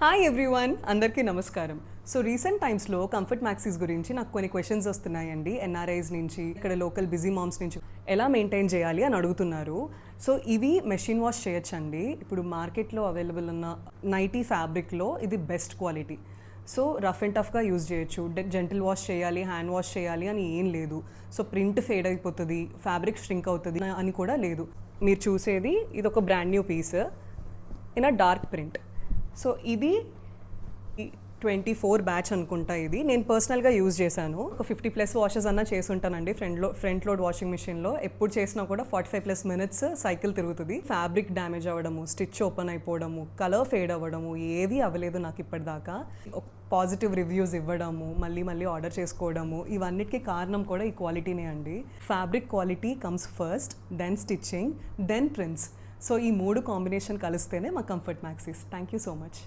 Hi everyone, అందరికీ నమస్కారం. So recent టైమ్స్లో కంఫర్ట్ మ్యాక్సీస్ గురించి నాకు కొన్ని క్వశ్చన్స్ వస్తున్నాయండి. ఎన్ఆర్ఐస్ నుంచి, ఇక్కడ లోకల్ బిజీ మామ్స్ నుంచి ఎలా మెయింటైన్ చేయాలి అని అడుగుతున్నారు. సో ఇవి మెషిన్ వాష్ చేయొచ్చండి. ఇప్పుడు మార్కెట్లో అవైలబుల్ ఉన్న నైటీ ఫ్యాబ్రిక్లో ఇది best quality. So rough and టఫ్గా యూజ్ చేయొచ్చు. జెంటిల్ వాష్ చేయాలి, హ్యాండ్ వాష్ చేయాలి అని ఏం లేదు. సో ప్రింట్ ఫేడ్ అయిపోతుంది, ఫ్యాబ్రిక్ ష్రింక్ అవుతుంది అని కూడా లేదు. మీరు చూసేది ఇది ఒక brand new piece in a dark print. So ఇది 24 బ్యాచ్ అనుకుంటా. ఇది నేను పర్సనల్గా యూజ్ చేశాను. ఒక 50+ వాషెస్ అన్నా చేసుంటానండి ఫ్రంట్ లోడ్ వాషింగ్ మిషన్లో. ఎప్పుడు చేసినా కూడా 45+ మినిట్స్ సైకిల్ తిరుగుతుంది. ఫ్యాబ్రిక్ డ్యామేజ్ అవ్వడము, స్టిచ్ ఓపెన్ అయిపోవడము, కలర్ ఫేడ్ అవ్వడము ఏవి అవ్వలేదు నాకు ఇప్పటిదాకా. పాజిటివ్ రివ్యూస్ ఇవ్వడము, మళ్ళీ ఆర్డర్ చేసుకోవడము, ఇవన్నిటికీ కారణం కూడా ఈ క్వాలిటీనే అండి. Fabric quality comes first, then stitching, then prints. So ఈ 3 కాంబినేషన్ కలిస్తేనే మా comfort maxies. Thank you so much.